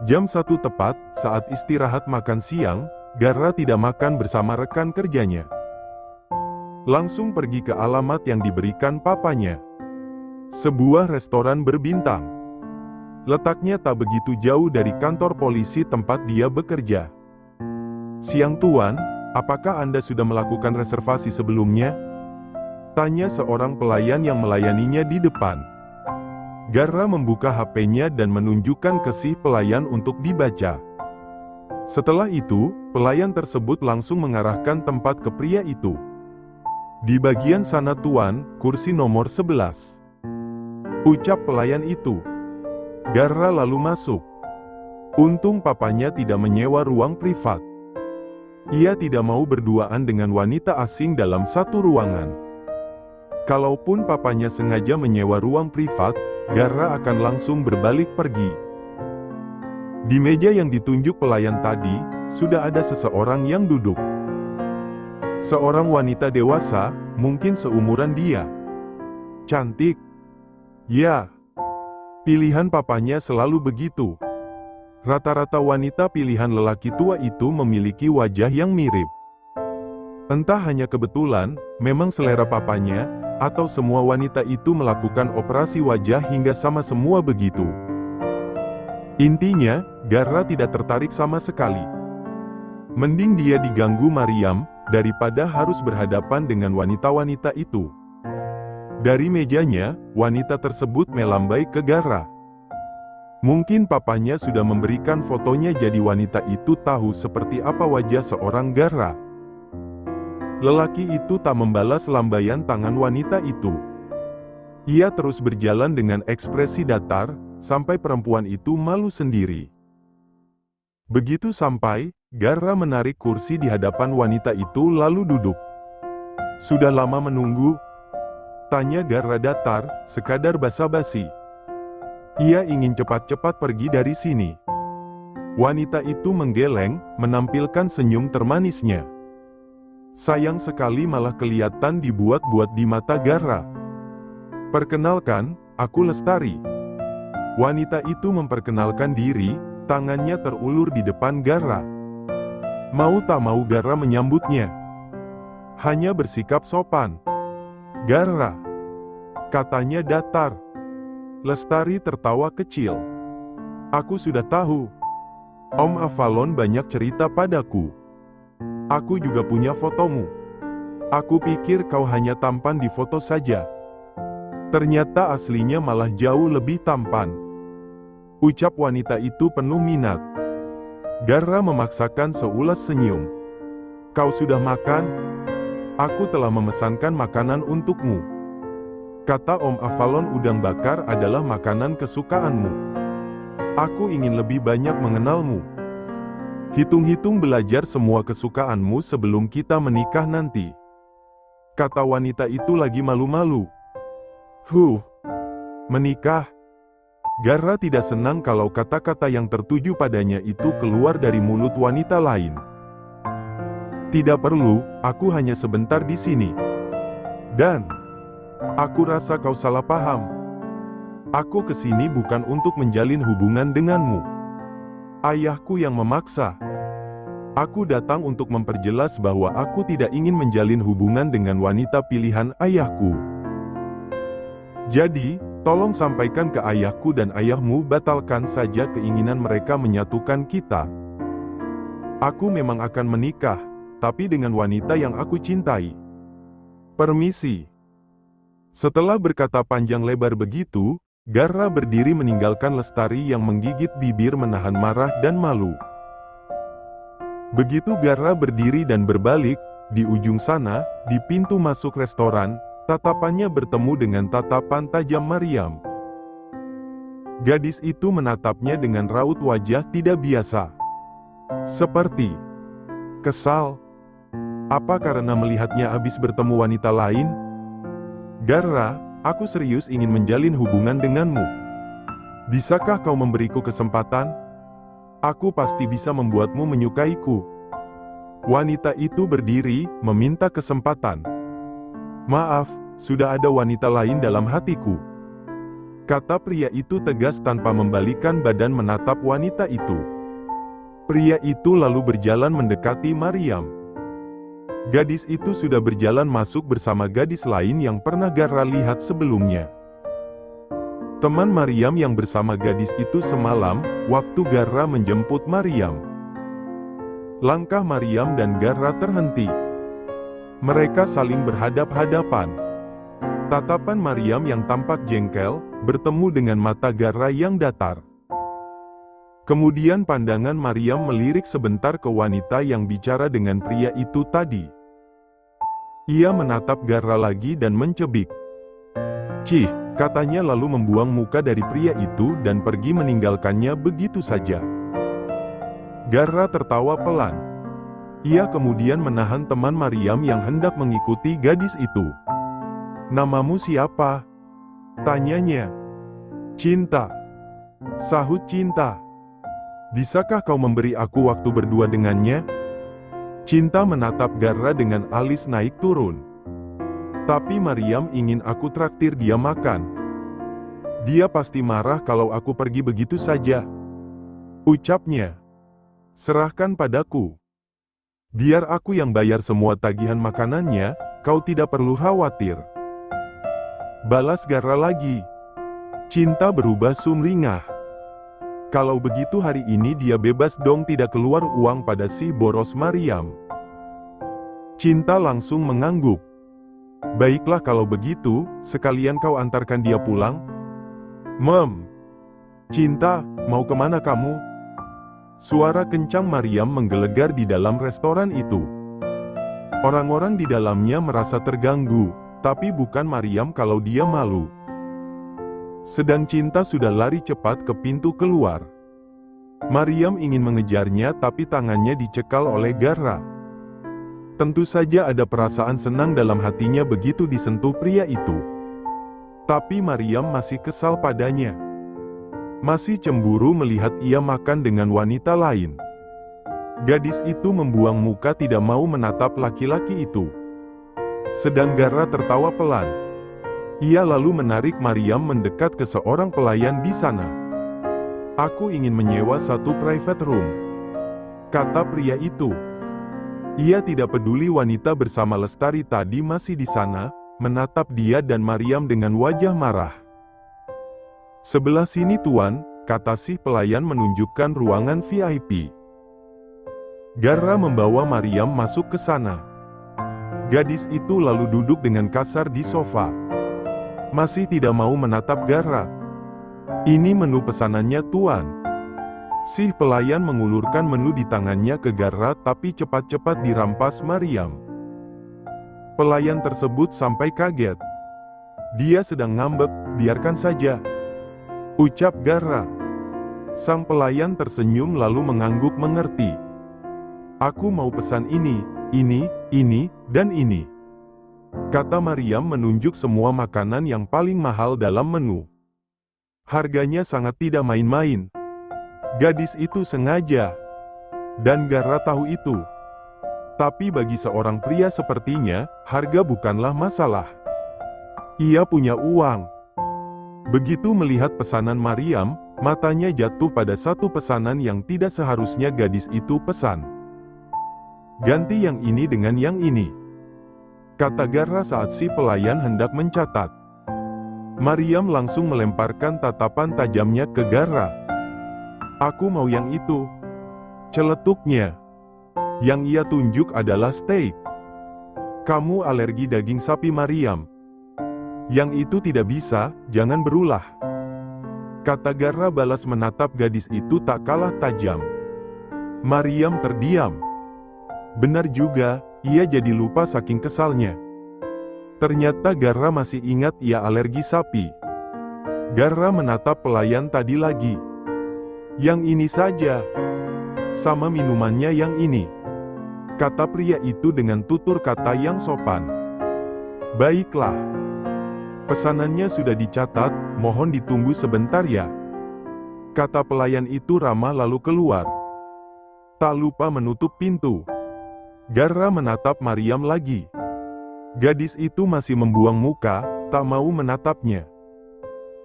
Jam 1 tepat, saat istirahat makan siang, Garra tidak makan bersama rekan kerjanya. Langsung pergi ke alamat yang diberikan papanya. Sebuah restoran berbintang. Letaknya tak begitu jauh dari kantor polisi tempat dia bekerja. "Siang Tuan, apakah Anda sudah melakukan reservasi sebelumnya?" tanya seorang pelayan yang melayaninya di depan. Garra membuka HP-nya dan menunjukkan ke si pelayan untuk dibaca. Setelah itu, pelayan tersebut langsung mengarahkan tempat ke pria itu. "Di bagian sana Tuan, kursi nomor 11. ucap pelayan itu. Garra lalu masuk. Untung papanya tidak menyewa ruang privat. Ia tidak mau berduaan dengan wanita asing dalam satu ruangan. Kalaupun papanya sengaja menyewa ruang privat, Garra akan langsung berbalik pergi. Di meja yang ditunjuk pelayan tadi, sudah ada seseorang yang duduk. Seorang wanita dewasa, mungkin seumuran dia. Cantik. Ya, pilihan papanya selalu begitu. Rata-rata wanita pilihan lelaki tua itu memiliki wajah yang mirip. Entah hanya kebetulan, memang selera papanya, atau semua wanita itu melakukan operasi wajah hingga sama semua begitu. Intinya, Garra tidak tertarik sama sekali. Mending dia diganggu Mariam, daripada harus berhadapan dengan wanita-wanita itu. Dari mejanya, wanita tersebut melambai ke Garra. Mungkin papanya sudah memberikan fotonya jadi wanita itu tahu seperti apa wajah seorang Garra. Lelaki itu tak membalas lambaian tangan wanita itu. Ia terus berjalan dengan ekspresi datar, sampai perempuan itu malu sendiri. Begitu sampai, Garra menarik kursi di hadapan wanita itu lalu duduk. "Sudah lama menunggu?" tanya Garra datar, sekadar basa-basi. Ia ingin cepat-cepat pergi dari sini. Wanita itu menggeleng, menampilkan senyum termanisnya. Sayang sekali malah kelihatan dibuat-buat di mata Garra. "Perkenalkan, aku Lestari." Wanita itu memperkenalkan diri, tangannya terulur di depan Garra. Mau tak mau Garra menyambutnya. Hanya bersikap sopan. "Garra," katanya datar. Lestari tertawa kecil. "Aku sudah tahu. Om Avalon banyak cerita padaku. Aku juga punya fotomu. Aku pikir kau hanya tampan di foto saja. Ternyata aslinya malah jauh lebih tampan," ucap wanita itu penuh minat. Garra memaksakan seulas senyum. "Kau sudah makan? Aku telah memesankan makanan untukmu. Kata Om Avalon udang bakar adalah makanan kesukaanmu. Aku ingin lebih banyak mengenalmu. Hitung-hitung belajar semua kesukaanmu sebelum kita menikah nanti," kata wanita itu lagi malu-malu. Menikah?" Garra tidak senang kalau kata-kata yang tertuju padanya itu keluar dari mulut wanita lain. "Tidak perlu, aku hanya sebentar di sini. Dan aku rasa kau salah paham. Aku kesini bukan untuk menjalin hubungan denganmu. Ayahku yang memaksa. Aku datang untuk memperjelas bahwa aku tidak ingin menjalin hubungan dengan wanita pilihan ayahku. Jadi, tolong sampaikan ke ayahku dan ayahmu batalkan saja keinginan mereka menyatukan kita. Aku memang akan menikah, tapi dengan wanita yang aku cintai. Permisi." Setelah berkata panjang lebar begitu, Garra berdiri meninggalkan Lestari yang menggigit bibir menahan marah dan malu. Begitu Garra berdiri dan berbalik, di ujung sana, di pintu masuk restoran, tatapannya bertemu dengan tatapan tajam Mariam. Gadis itu menatapnya dengan raut wajah tidak biasa. Seperti kesal. Apa karena melihatnya habis bertemu wanita lain? "Garra, aku serius ingin menjalin hubungan denganmu. Bisakah kau memberiku kesempatan? Aku pasti bisa membuatmu menyukaiku." Wanita itu berdiri, meminta kesempatan. "Maaf, sudah ada wanita lain dalam hatiku," kata pria itu tegas tanpa membalikkan badan menatap wanita itu. Pria itu lalu berjalan mendekati Maryam. Gadis itu sudah berjalan masuk bersama gadis lain yang pernah Garra lihat sebelumnya. Teman Maryam yang bersama gadis itu semalam, waktu Garra menjemput Maryam. Langkah Maryam dan Garra terhenti. Mereka saling berhadap-hadapan. Tatapan Maryam yang tampak jengkel, bertemu dengan mata Garra yang datar. Kemudian pandangan Maryam melirik sebentar ke wanita yang bicara dengan pria itu tadi. Ia menatap Garra lagi dan mencebik. "Cih," katanya lalu membuang muka dari pria itu dan pergi meninggalkannya begitu saja. Garra tertawa pelan. Ia kemudian menahan teman Maryam yang hendak mengikuti gadis itu. "Namamu siapa?" tanyanya. "Cinta," sahut Cinta. "Bisakah kau memberi aku waktu berdua dengannya?" Cinta menatap Garra dengan alis naik turun. "Tapi Maryam ingin aku traktir dia makan. Dia pasti marah kalau aku pergi begitu saja," ucapnya. "Serahkan padaku. Biar aku yang bayar semua tagihan makanannya, kau tidak perlu khawatir," balas Garra lagi. Cinta berubah sumringah. Kalau begitu hari ini dia bebas dong tidak keluar uang pada si boros Maryam. Cinta langsung mengangguk. "Baiklah kalau begitu, sekalian kau antarkan dia pulang." Cinta, mau kemana kamu?" Suara kencang Maryam menggelegar di dalam restoran itu. Orang-orang di dalamnya merasa terganggu, tapi bukan Maryam kalau dia malu. Sedang Cinta sudah lari cepat ke pintu keluar. Maryam ingin mengejarnya tapi tangannya dicekal oleh Garra. Tentu saja ada perasaan senang dalam hatinya begitu disentuh pria itu. Tapi Maryam masih kesal padanya. Masih cemburu melihat ia makan dengan wanita lain. Gadis itu membuang muka tidak mau menatap laki-laki itu. Sedang Garra tertawa pelan. Ia lalu menarik Maryam mendekat ke seorang pelayan di sana. "Aku ingin menyewa satu private room," kata pria itu. Ia tidak peduli wanita bersama Lestari tadi masih di sana, menatap dia dan Maryam dengan wajah marah. "Sebelah sini tuan," kata si pelayan menunjukkan ruangan VIP. Garra membawa Maryam masuk ke sana. Gadis itu lalu duduk dengan kasar di sofa. Masih tidak mau menatap Garra. "Ini menu pesanannya tuan." Si pelayan mengulurkan menu di tangannya ke Garra tapi cepat-cepat dirampas Maryam. Pelayan tersebut sampai kaget. "Dia sedang ngambek, biarkan saja," ucap Garra. Sang pelayan tersenyum lalu mengangguk mengerti. "Aku mau pesan ini, dan ini," kata Maryam menunjuk semua makanan yang paling mahal dalam menu. Harganya sangat tidak main-main. Gadis itu sengaja. Dan Garra tahu itu. Tapi bagi seorang pria sepertinya, harga bukanlah masalah. Ia punya uang. Begitu melihat pesanan Maryam, matanya jatuh pada satu pesanan yang tidak seharusnya gadis itu pesan. "Ganti yang ini dengan yang ini," kata Garra saat si pelayan hendak mencatat. Maryam langsung melemparkan tatapan tajamnya ke Garra. "Aku mau yang itu," celetuknya. Yang ia tunjuk adalah steak. "Kamu alergi daging sapi Maryam. Yang itu tidak bisa, jangan berulah," kata Garra balas menatap gadis itu tak kalah tajam. Maryam terdiam. Benar juga, ia jadi lupa saking kesalnya. Ternyata Garra masih ingat ia alergi sapi. Garra menatap pelayan tadi lagi. "Yang ini saja. Sama minumannya yang ini," kata pria itu dengan tutur kata yang sopan. "Baiklah. Pesanannya sudah dicatat, mohon ditunggu sebentar ya," kata pelayan itu ramah lalu keluar. Tak lupa menutup pintu. Garra menatap Maryam lagi. Gadis itu masih membuang muka, tak mau menatapnya.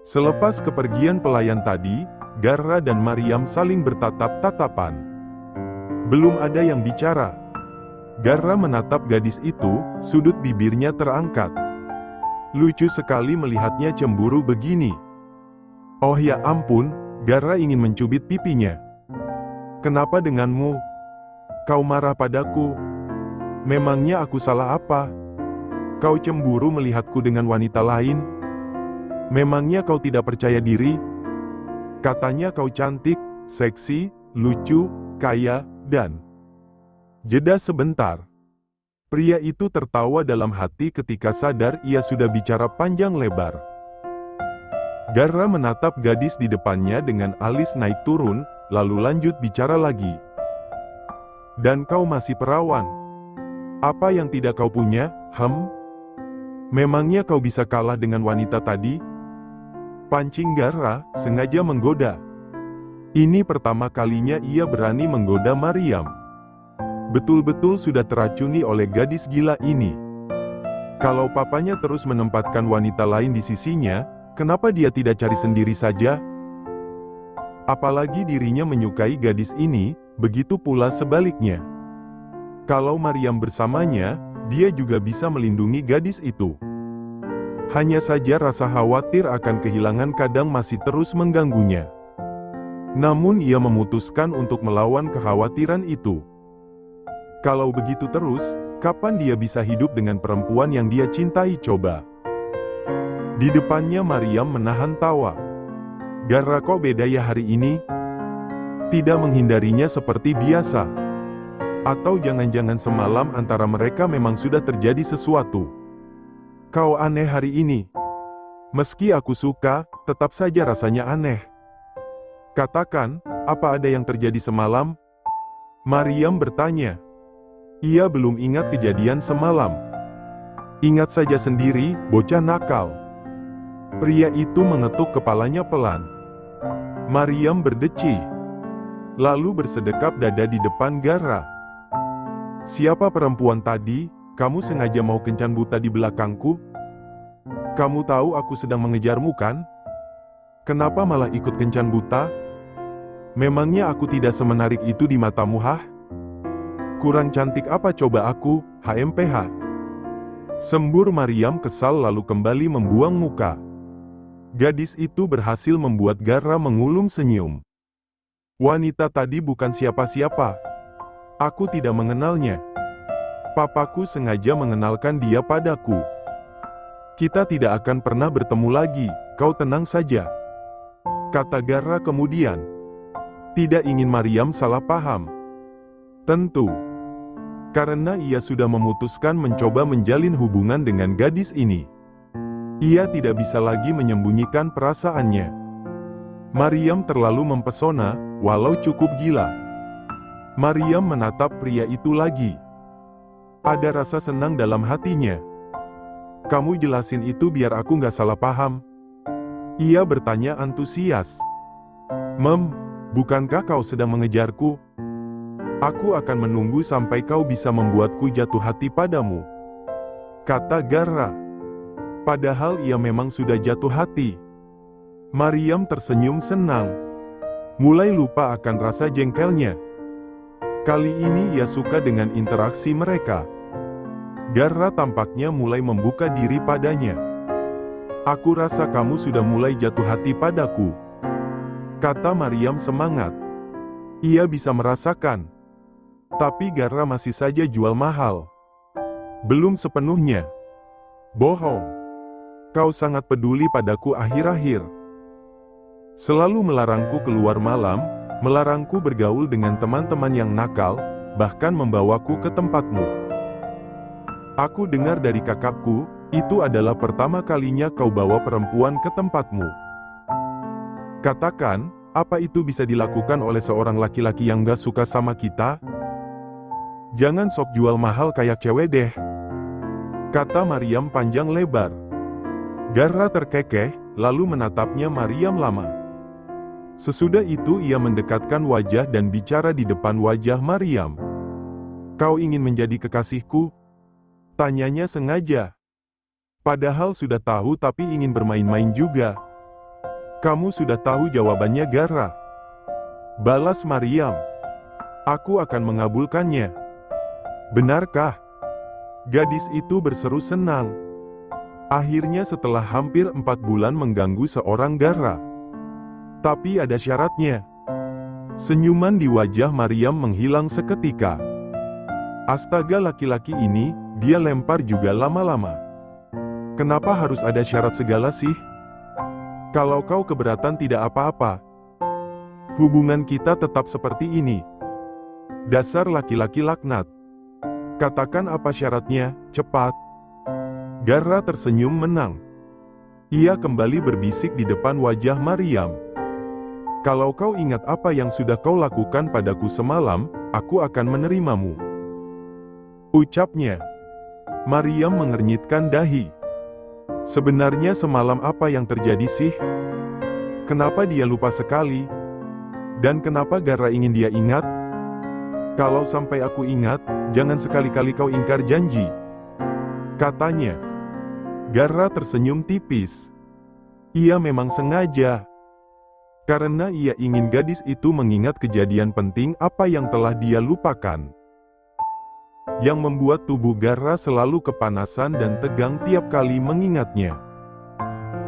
Selepas kepergian pelayan tadi, Garra dan Maryam saling bertatap-tatapan. Belum ada yang bicara. Garra menatap gadis itu, sudut bibirnya terangkat. Lucu sekali melihatnya cemburu begini. Oh ya ampun, Garra ingin mencubit pipinya. Kenapa denganmu? Kau marah padaku? Memangnya aku salah apa? Kau cemburu melihatku dengan wanita lain? Memangnya kau tidak percaya diri? Katanya kau cantik, seksi, lucu, kaya, dan... Jeda sebentar. Pria itu tertawa dalam hati ketika sadar ia sudah bicara panjang lebar. Garra menatap gadis di depannya dengan alis naik turun, lalu lanjut bicara lagi. Dan kau masih perawan. Apa yang tidak kau punya, Memangnya kau bisa kalah dengan wanita tadi? Pancing Garra, sengaja menggoda. Ini pertama kalinya ia berani menggoda Maryam. Betul-betul sudah teracuni oleh gadis gila ini. Kalau papanya terus menempatkan wanita lain di sisinya, kenapa dia tidak cari sendiri saja? Apalagi dirinya menyukai gadis ini, begitu pula sebaliknya. Kalau Maryam bersamanya, dia juga bisa melindungi gadis itu. Hanya saja rasa khawatir akan kehilangan kadang masih terus mengganggunya. Namun ia memutuskan untuk melawan kekhawatiran itu. Kalau begitu terus, kapan dia bisa hidup dengan perempuan yang dia cintai coba? Di depannya Maryam menahan tawa. Garra kok beda ya hari ini? Tidak menghindarinya seperti biasa. Atau jangan-jangan semalam antara mereka memang sudah terjadi sesuatu. Kau aneh hari ini. Meski aku suka, tetap saja rasanya aneh. Katakan, apa ada yang terjadi semalam? Maryam bertanya. Ia belum ingat kejadian semalam. Ingat saja sendiri, bocah nakal. Pria itu mengetuk kepalanya pelan. Maryam berdeci. Lalu bersedekap dada di depan Garra. Siapa perempuan tadi? Kamu sengaja mau kencan buta di belakangku? Kamu tahu aku sedang mengejarmu kan? Kenapa malah ikut kencan buta? Memangnya aku tidak semenarik itu di matamu Kurang cantik apa coba aku, HMPH? Sembur Maryam kesal lalu kembali membuang muka. Gadis itu berhasil membuat Garra mengulum senyum. Wanita tadi bukan siapa-siapa. Aku tidak mengenalnya. Papaku sengaja mengenalkan dia padaku. Kita tidak akan pernah bertemu lagi, kau tenang saja. Kata Garra kemudian. Tidak ingin Maryam salah paham. Tentu. Karena ia sudah memutuskan mencoba menjalin hubungan dengan gadis ini. Ia tidak bisa lagi menyembunyikan perasaannya. Maryam terlalu mempesona, walau cukup gila. Maryam menatap pria itu lagi. Ada rasa senang dalam hatinya. Kamu jelasin itu biar aku nggak salah paham. Ia bertanya antusias. Bukankah kau sedang mengejarku? Aku akan menunggu sampai kau bisa membuatku jatuh hati padamu. Kata Garra. Padahal ia memang sudah jatuh hati. Maryam tersenyum senang. Mulai lupa akan rasa jengkelnya. Kali ini ia suka dengan interaksi mereka. Garra tampaknya mulai membuka diri padanya. Aku rasa kamu sudah mulai jatuh hati padaku. Kata Maryam semangat. Ia bisa merasakan. Tapi Garra masih saja jual mahal. Belum sepenuhnya. Bohong. Kau sangat peduli padaku akhir-akhir. Selalu melarangku keluar malam, melarangku bergaul dengan teman-teman yang nakal, bahkan membawaku ke tempatmu. Aku dengar dari kakakku, itu adalah pertama kalinya kau bawa perempuan ke tempatmu. Katakan, apa itu bisa dilakukan oleh seorang laki-laki yang gak suka sama kita? Jangan sok jual mahal kayak cewek deh. Kata Maryam panjang lebar. Garra terkekeh, lalu menatapnya Maryam lama. Sesudah itu ia mendekatkan wajah dan bicara di depan wajah Maryam. Kau ingin menjadi kekasihku? Tanyanya sengaja. Padahal sudah tahu tapi ingin bermain-main juga. Kamu sudah tahu jawabannya, Gara. Balas Maryam. Aku akan mengabulkannya. Benarkah? Gadis itu berseru senang. Akhirnya setelah hampir 4 bulan mengganggu seorang Gara. Tapi ada syaratnya. Senyuman di wajah Maryam menghilang seketika. Astaga, laki-laki ini, dia lempar juga lama-lama. Kenapa harus ada syarat segala sih? Kalau kau keberatan tidak apa-apa. Hubungan kita tetap seperti ini. Dasar laki-laki laknat. Katakan apa syaratnya, cepat. Gara tersenyum menang. Ia kembali berbisik di depan wajah Maryam. Kalau kau ingat apa yang sudah kau lakukan padaku semalam, aku akan menerimamu. Ucapnya. Maryam mengernyitkan dahi. Sebenarnya semalam apa yang terjadi sih? Kenapa dia lupa sekali? Dan kenapa Gara ingin dia ingat? Kalau sampai aku ingat, jangan sekali-kali kau ingkar janji. Katanya. Gara tersenyum tipis. Ia memang sengaja. Karena ia ingin gadis itu mengingat kejadian penting apa yang telah dia lupakan. Yang membuat tubuh Gara selalu kepanasan dan tegang tiap kali mengingatnya.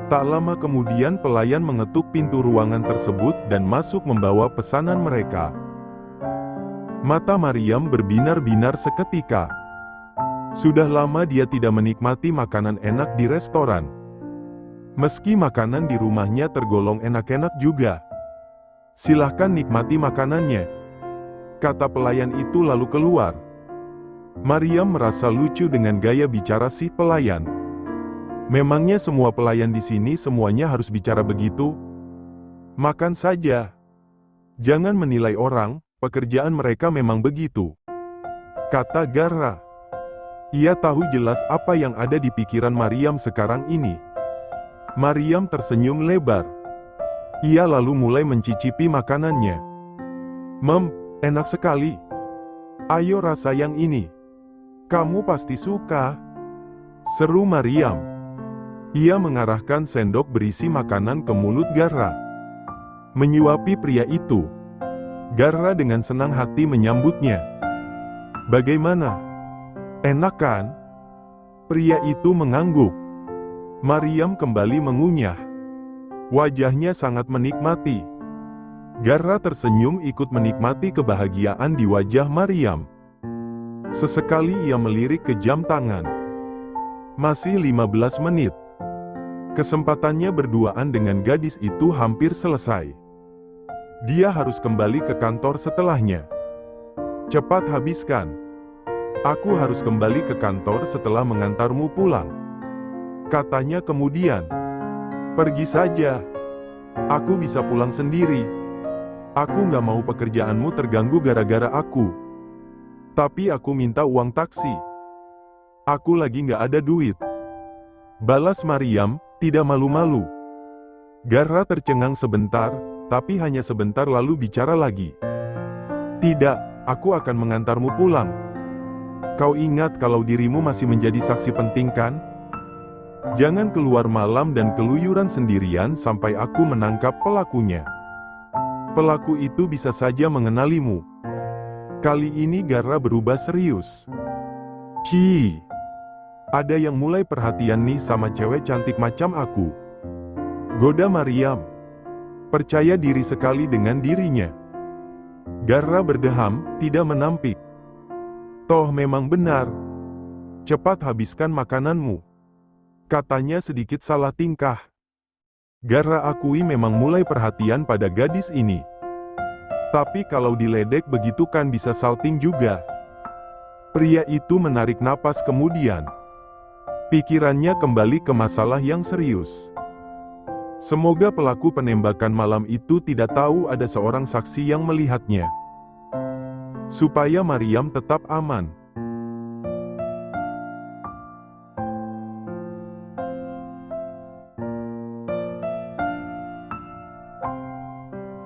Tak lama kemudian pelayan mengetuk pintu ruangan tersebut dan masuk membawa pesanan mereka. Mata Maryam berbinar-binar seketika. Sudah lama dia tidak menikmati makanan enak di restoran. Meski makanan di rumahnya tergolong enak-enak juga. Silahkan nikmati makanannya. Kata pelayan itu lalu keluar. Maryam merasa lucu dengan gaya bicara si pelayan. Memangnya semua pelayan di sini semuanya harus bicara begitu? Makan saja. Jangan menilai orang, pekerjaan mereka memang begitu. Kata Gara. Ia tahu jelas apa yang ada di pikiran Maryam sekarang ini. Maryam tersenyum lebar. Ia lalu mulai mencicipi makanannya. Enak sekali. Ayo rasa yang ini. Kamu pasti suka. Seru Maryam. Ia mengarahkan sendok berisi makanan ke mulut Gara. Menyuapi pria itu. Gara dengan senang hati menyambutnya. Bagaimana? Enak kan? Pria itu mengangguk. Maryam kembali mengunyah. Wajahnya sangat menikmati. Gara tersenyum ikut menikmati kebahagiaan di wajah Maryam. Sesekali ia melirik ke jam tangan. Masih 15 menit. Kesempatannya berduaan dengan gadis itu hampir selesai. Dia harus kembali ke kantor setelahnya. Cepat habiskan. Aku harus kembali ke kantor setelah mengantarmu pulang. Katanya kemudian. Pergi saja. Aku bisa pulang sendiri. Aku nggak mau pekerjaanmu terganggu gara-gara aku. Tapi aku minta uang taksi. Aku lagi nggak ada duit. Balas Maryam, tidak malu-malu. Gara tercengang sebentar, tapi hanya sebentar lalu bicara lagi. Tidak, aku akan mengantarmu pulang. Kau ingat kalau dirimu masih menjadi saksi penting kan? Jangan keluar malam dan keluyuran sendirian sampai aku menangkap pelakunya. Pelaku itu bisa saja mengenalimu. Kali ini Gara berubah serius. Cii. Ada yang mulai perhatian nih sama cewek cantik macam aku. Goda Maryam. Percaya diri sekali dengan dirinya. Gara berdeham, tidak menampik. Toh memang benar. Cepat habiskan makananmu. Katanya sedikit salah tingkah. Gara akui memang mulai perhatian pada gadis ini. Tapi kalau diledek begitu kan bisa salting juga. Pria itu menarik napas kemudian. Pikirannya kembali ke masalah yang serius. Semoga pelaku penembakan malam itu tidak tahu ada seorang saksi yang melihatnya. Supaya Maryam tetap aman.